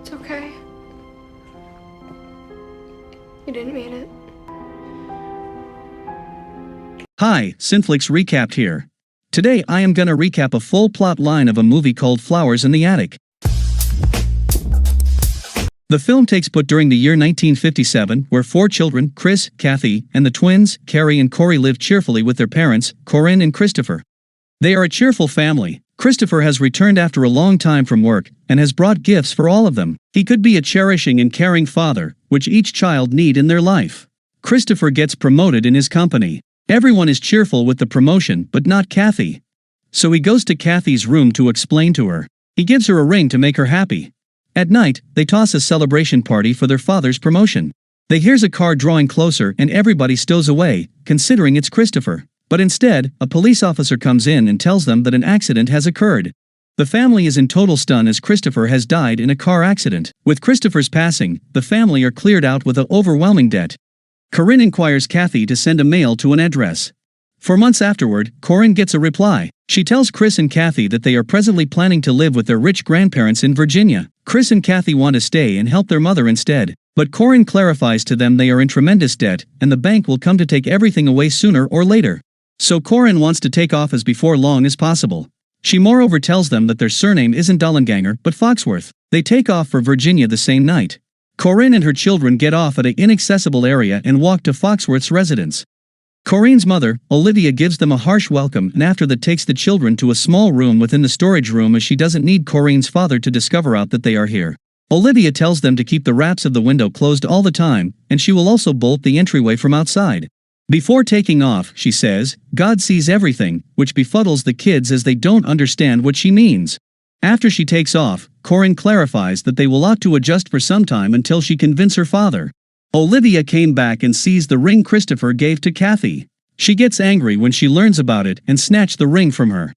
It's okay. You didn't mean it. Hi, CINFLIX Recapped here. Today I am gonna recap a full plot line of a movie called Flowers in the Attic. The film takes place during the year 1957, where four children, Chris, Cathy, and the twins, Carrie and Cory, live cheerfully with their parents, Corinne and Christopher. They are a cheerful family. Christopher has returned after a long time from work, and has brought gifts for all of them. He could be a cherishing and caring father, which each child need in their life. Christopher gets promoted in his company. Everyone is cheerful with the promotion, but not Cathy. So he goes to Cathy's room to explain to her. He gives her a ring to make her happy. At night, they toss a celebration party for their father's promotion. They hears a car drawing closer and everybody stows away, considering it's Christopher. But instead, a police officer comes in and tells them that an accident has occurred. The family is in total stun as Christopher has died in a car accident. With Christopher's passing, the family are cleared out with an overwhelming debt. Corinne inquires Cathy to send a mail to an address. 4 months afterward, Corrine gets a reply. She tells Chris and Cathy that they are presently planning to live with their rich grandparents in Virginia. Chris and Cathy want to stay and help their mother instead, but Corrine clarifies to them they are in tremendous debt and the bank will come to take everything away sooner or later. So Corrine wants to take off as before long as possible. She moreover tells them that their surname isn't Dollenganger but Foxworth. They take off for Virginia the same night. Corinne and her children get off at an inaccessible area and walk to Foxworth's residence. Corine's mother, Olivia, gives them a harsh welcome and after that takes the children to a small room within the storage room as she doesn't need Corine's father to discover out that they are here. Olivia tells them to keep the wraps of the window closed all the time, and she will also bolt the entryway from outside. Before taking off, she says, God sees everything, which befuddles the kids as they don't understand what she means. After she takes off, Corrine clarifies that they will ought to adjust for some time until she convince her father. Olivia came back and sees the ring Christopher gave to Cathy. She gets angry when she learns about it and snatched the ring from her.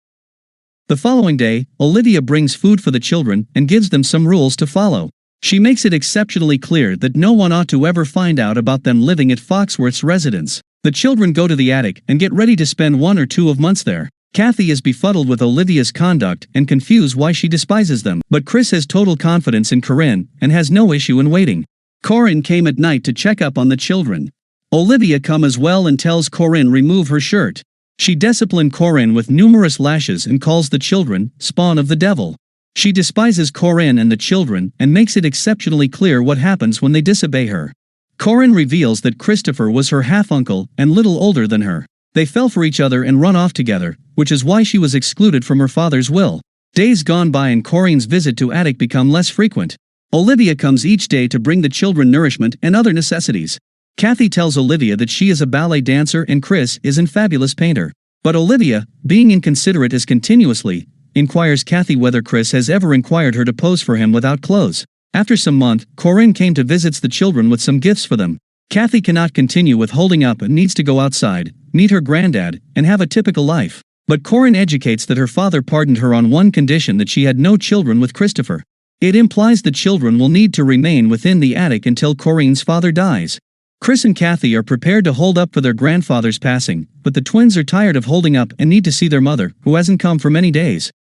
The following day, Olivia brings food for the children and gives them some rules to follow. She makes it exceptionally clear that no one ought to ever find out about them living at Foxworth's residence. The children go to the attic and get ready to spend 1 or 2 months there. Cathy is befuddled with Olivia's conduct and confused why she despises them, but Chris has total confidence in Corinne and has no issue in waiting. Corinne came at night to check up on the children. Olivia come as well and tells Corinne remove her shirt. She disciplined Corinne with numerous lashes and calls the children spawn of the devil. She despises Corinne and the children and makes it exceptionally clear what happens when they disobey her. Corinne reveals that Christopher was her half-uncle and little older than her. They fell for each other and run off together, which is why she was excluded from her father's will. Days gone by and Corinne's visit to attic become less frequent. Olivia comes each day to bring the children nourishment and other necessities. Cathy tells Olivia that she is a ballet dancer and Chris is a fabulous painter. But Olivia, being inconsiderate as continuously, inquires Cathy whether Chris has ever inquired her to pose for him without clothes. After some month, Corinne came to visit the children with some gifts for them. Cathy cannot continue with holding up and needs to go outside, meet her granddad, and have a typical life. But Corinne educates that her father pardoned her on one condition, that she had no children with Christopher. It implies the children will need to remain within the attic until Corinne's father dies. Chris and Cathy are prepared to hold up for their grandfather's passing, but the twins are tired of holding up and need to see their mother, who hasn't come for many days.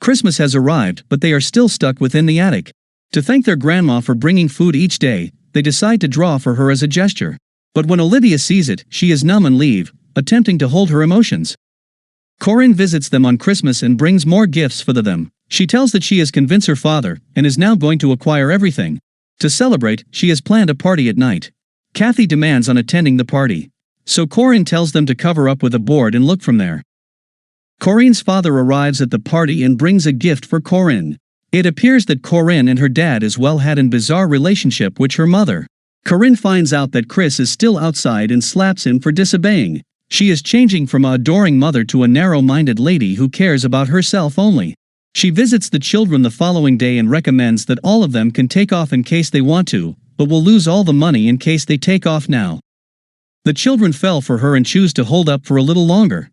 Christmas has arrived, but they are still stuck within the attic. To thank their grandma for bringing food each day, they decide to draw for her as a gesture. But when Olivia sees it, she is numb and leaves, attempting to hold her emotions. Corinne visits them on Christmas and brings more gifts for them. She tells that she has convinced her father and is now going to acquire everything. To celebrate, she has planned a party at night. Cathy demands on attending the party. So Corinne tells them to cover up with a board and look from there. Corinne's father arrives at the party and brings a gift for Corinne. It appears that Corinne and her dad as well had a bizarre relationship with her mother. Corinne finds out that Chris is still outside and slaps him for disobeying. She is changing from an adoring mother to a narrow-minded lady who cares about herself only. She visits the children the following day and recommends that all of them can take off in case they want to, but will lose all the money in case they take off now. The children fell for her and choose to hold up for a little longer.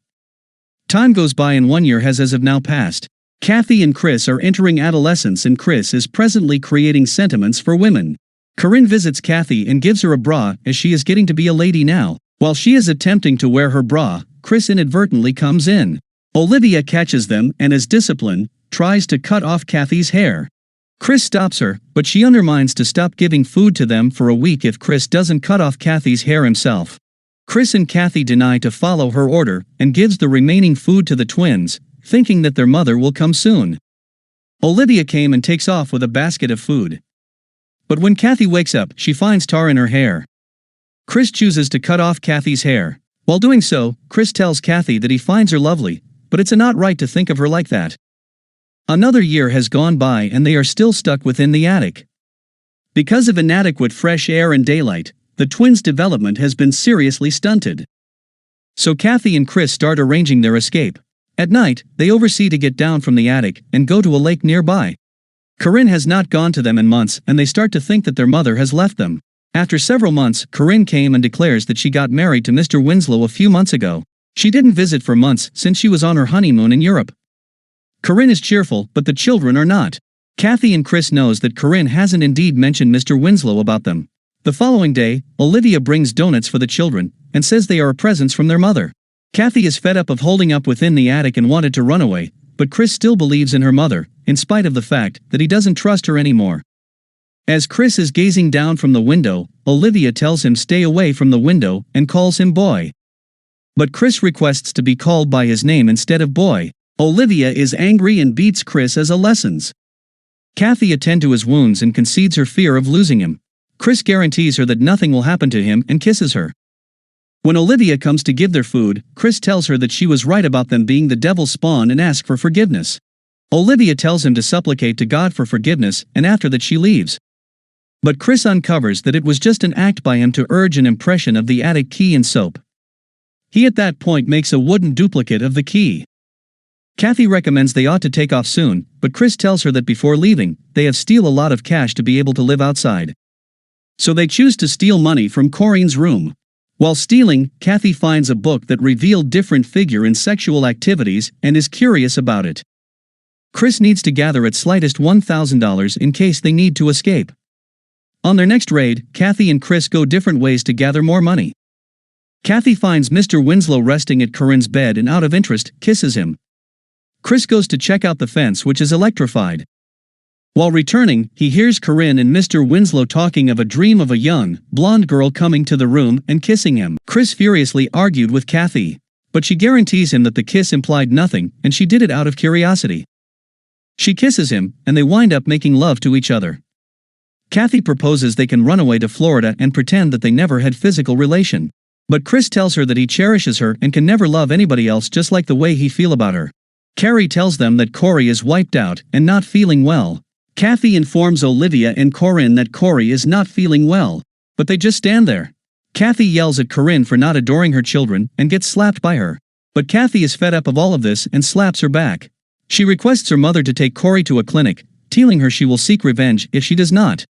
Time goes by and 1 year has as of now passed. Cathy and Chris are entering adolescence and Chris is presently creating sentiments for women. Corinne visits Cathy and gives her a bra as she is getting to be a lady now. While she is attempting to wear her bra, Chris inadvertently comes in. Olivia catches them and as discipline, tries to cut off Cathy's hair. Chris stops her, but she undermines to stop giving food to them for a week if Chris doesn't cut off Cathy's hair himself. Chris and Cathy deny to follow her order and gives the remaining food to the twins, thinking that their mother will come soon. Olivia came and takes off with a basket of food. But when Cathy wakes up, she finds tar in her hair. Chris chooses to cut off Cathy's hair. While doing so, Chris tells Cathy that he finds her lovely, but it's not right to think of her like that. Another year has gone by and they are still stuck within the attic. Because of inadequate fresh air and daylight, the twins' development has been seriously stunted. So Cathy and Chris start arranging their escape. At night, they oversee to get down from the attic and go to a lake nearby. Corinne has not gone to them in months and they start to think that their mother has left them. After several months, Corinne came and declares that she got married to Mr. Winslow a few months ago. She didn't visit for months since she was on her honeymoon in Europe. Corinne is cheerful, but the children are not. Cathy and Chris knows that Corinne hasn't indeed mentioned Mr. Winslow about them. The following day, Olivia brings donuts for the children and says they are presents from their mother. Cathy is fed up of holding up within the attic and wanted to run away, but Chris still believes in her mother, in spite of the fact that he doesn't trust her anymore. As Chris is gazing down from the window, Olivia tells him stay away from the window and calls him boy. But Chris requests to be called by his name instead of boy. Olivia is angry and beats Chris as a lessons. Cathy attends to his wounds and concedes her fear of losing him. Chris guarantees her that nothing will happen to him and kisses her. When Olivia comes to give their food, Chris tells her that she was right about them being the devil's spawn and asks for forgiveness. Olivia tells him to supplicate to God for forgiveness and after that she leaves. But Chris uncovers that it was just an act by him to urge an impression of the attic key in soap. He at that point makes a wooden duplicate of the key. Cathy recommends they ought to take off soon, but Chris tells her that before leaving, they have steal a lot of cash to be able to live outside. So they choose to steal money from Corinne's room. While stealing, Cathy finds a book that revealed different figure in sexual activities and is curious about it. Chris needs to gather at slightest $1,000 in case they need to escape. On their next raid, Cathy and Chris go different ways to gather more money. Cathy finds Mr. Winslow resting at Corinne's bed and out of interest, kisses him. Chris goes to check out the fence which is electrified. While returning, he hears Corinne and Mr. Winslow talking of a dream of a young, blonde girl coming to the room and kissing him. Chris furiously argued with Cathy, but she guarantees him that the kiss implied nothing and she did it out of curiosity. She kisses him, and they wind up making love to each other. Cathy proposes they can run away to Florida and pretend that they never had physical relation. But Chris tells her that he cherishes her and can never love anybody else just like the way he feel about her. Carrie tells them that Cory is wiped out and not feeling well. Cathy informs Olivia and Corinne that Cory is not feeling well, but they just stand there. Cathy yells at Corinne for not adoring her children and gets slapped by her. But Cathy is fed up of all of this and slaps her back. She requests her mother to take Cory to a clinic, telling her she will seek revenge if she does not.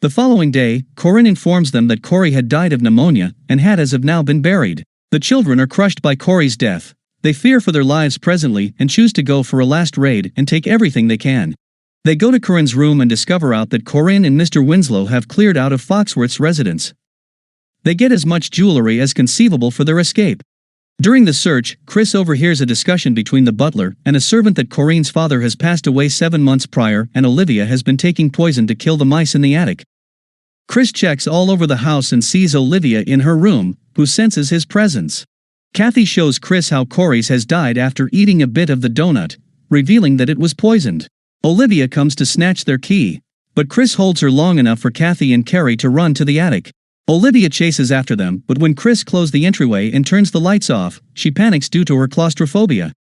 The following day, Corinne informs them that Cory had died of pneumonia and had as of now been buried. The children are crushed by Cory's death. They fear for their lives presently and choose to go for a last raid and take everything they can. They go to Corinne's room and discover out that Corinne and Mr. Winslow have cleared out of Foxworth's residence. They get as much jewelry as conceivable for their escape. During the search, Chris overhears a discussion between the butler and a servant that Corinne's father has passed away 7 months prior and Olivia has been taking poison to kill the mice in the attic. Chris checks all over the house and sees Olivia in her room, who senses his presence. Cathy shows Chris how Cory's has died after eating a bit of the donut, revealing that it was poisoned. Olivia comes to snatch their key, but Chris holds her long enough for Cathy and Carrie to run to the attic. Olivia chases after them, but when Chris closes the entryway and turns the lights off, she panics due to her claustrophobia.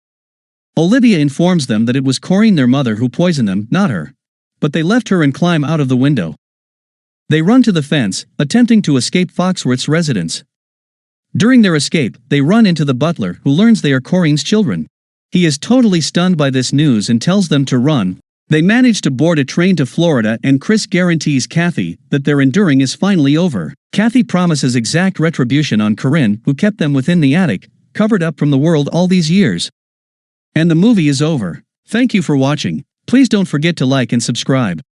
Olivia informs them that it was Corinne, their mother, who poisoned them, not her. But they left her and climb out of the window. They run to the fence, attempting to escape Foxworth's residence. During their escape, they run into the butler, who learns they are Corinne's children. He is totally stunned by this news and tells them to run. They manage to board a train to Florida and Chris guarantees Cathy that their enduring is finally over. Cathy promises exact retribution on Corinne, who kept them within the attic, covered up from the world all these years. And the movie is over. Thank you for watching. Please don't forget to like and subscribe.